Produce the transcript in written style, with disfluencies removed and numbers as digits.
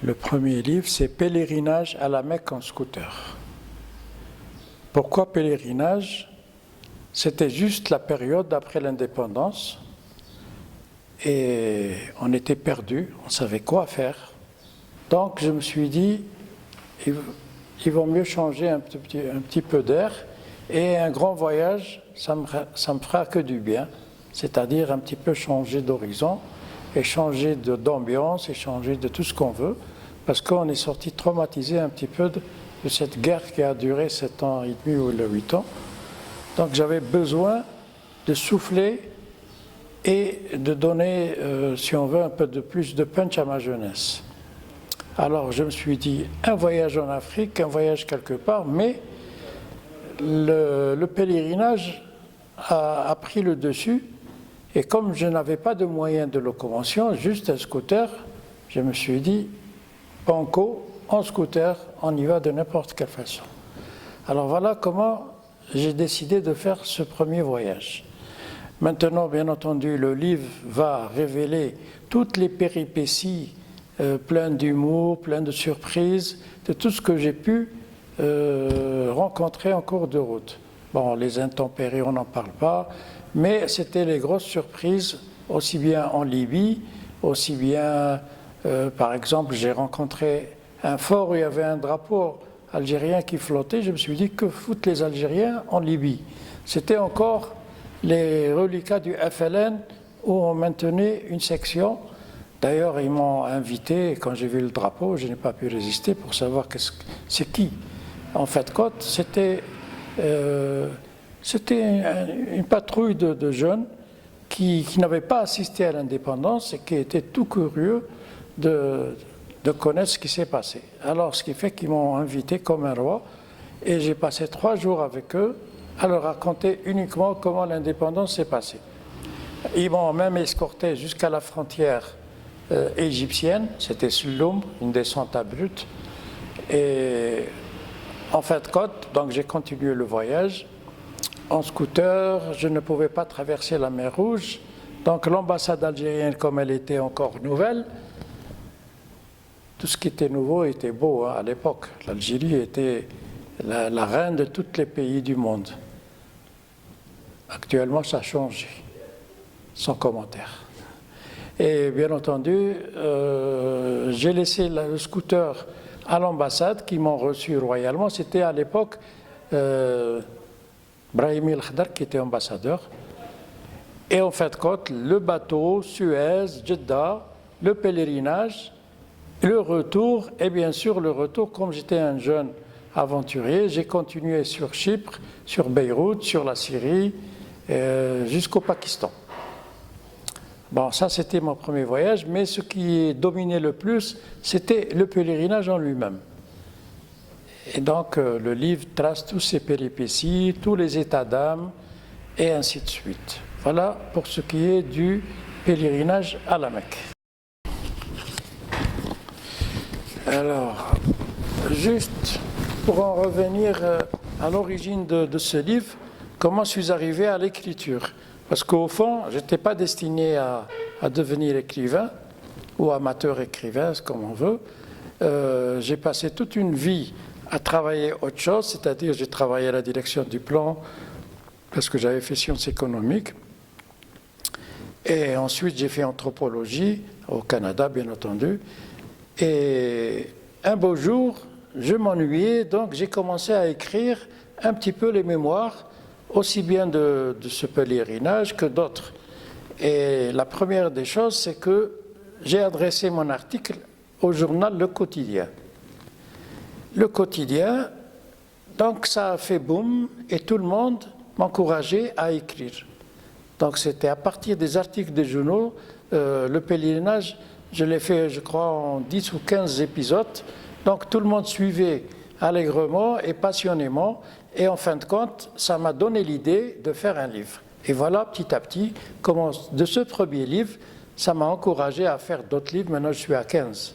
Le premier livre, c'est Pèlerinage à la Mecque en scooter. Pourquoi pèlerinage? C'était juste la période après l'indépendance et on était perdus, on savait quoi faire. Donc je me suis dit, il vaut mieux changer un petit peu d'air et un grand voyage, ça me fera que du bien, c'est-à-dire un petit peu changer d'horizon et changer d'ambiance et changer de tout ce qu'on veut, parce qu'on est sorti traumatisé un petit peu de cette guerre qui a duré 7 ans et demi ou 8 ans. Donc j'avais besoin de souffler et de donner, si on veut, un peu de plus de punch à ma jeunesse. Alors je me suis dit, un voyage en Afrique, un voyage quelque part, mais le pèlerinage a pris le dessus. Et comme je n'avais pas de moyens de locomotion, juste un scooter, je me suis dit, banco, en scooter, on y va de n'importe quelle façon. Alors voilà comment j'ai décidé de faire ce premier voyage. Maintenant, bien entendu, le livre va révéler toutes les péripéties, plein d'humour, plein de surprises, de tout ce que j'ai pu rencontrer en cours de route. Bon, les intempéries, on n'en parle pas, mais c'était les grosses surprises, aussi bien en Libye, aussi bien, par exemple, j'ai rencontré un fort où il y avait un drapeau algérien qui flottait. Je me suis dit, que foutent les Algériens en Libye? C'était encore les reliquats du FLN où on maintenait une section. D'ailleurs, ils m'ont invité, et quand j'ai vu le drapeau, je n'ai pas pu résister pour savoir c'est qui. En fait, c'était une patrouille de jeunes qui n'avaient pas assisté à l'indépendance et qui étaient tout curieux de connaître ce qui s'est passé. Alors, ce qui fait qu'ils m'ont invité comme un roi et j'ai passé 3 jours avec eux à leur raconter uniquement comment l'indépendance s'est passée. Ils m'ont même escorté jusqu'à la frontière égyptienne, c'était Sulloum, une descente à Brut. Et en fin de compte, donc j'ai continué le voyage. En scooter, je ne pouvais pas traverser la mer Rouge. Donc l'ambassade algérienne, comme elle était encore nouvelle, tout ce qui était nouveau était beau à l'époque. L'Algérie était la reine de tous les pays du monde. Actuellement, ça a changé, sans commentaire. Et bien entendu, j'ai laissé le scooter à l'ambassade qui m'ont reçu royalement. C'était à l'époque Brahimi El-Khadar qui était ambassadeur. Et en fin de compte, le bateau, Suez, Jeddah, le pèlerinage, le retour, et bien sûr le retour, comme j'étais un jeune aventurier, j'ai continué sur Chypre, sur Beyrouth, sur la Syrie, jusqu'au Pakistan. Bon, ça c'était mon premier voyage, mais ce qui dominait le plus, c'était le pèlerinage en lui-même. Et donc le livre trace tous ces péripéties, tous les états d'âme, et ainsi de suite. Voilà pour ce qui est du pèlerinage à la Mecque. Alors, juste pour en revenir à l'origine de ce livre, comment je suis arrivé à l'écriture? Parce qu'au fond, je n'étais pas destiné à devenir écrivain ou amateur écrivain, comme on veut. J'ai passé toute une vie à travailler autre chose, c'est-à-dire j'ai travaillé à la direction du plan parce que j'avais fait sciences économiques. Et ensuite, j'ai fait anthropologie au Canada, bien entendu. Et un beau jour, je m'ennuyais, donc j'ai commencé à écrire un petit peu les mémoires, aussi bien de ce pèlerinage que d'autres. Et la première des choses, c'est que j'ai adressé mon article au journal Le Quotidien. Le Quotidien, donc ça a fait boum, et tout le monde m'encourageait à écrire. Donc c'était à partir des articles des journaux, le pèlerinage, je l'ai fait, je crois, en 10 ou 15 épisodes. Donc tout le monde suivait allègrement et passionnément. Et en fin de compte, ça m'a donné l'idée de faire un livre. Et voilà, petit à petit, comment, de ce premier livre, ça m'a encouragé à faire d'autres livres. Maintenant, je suis à 15.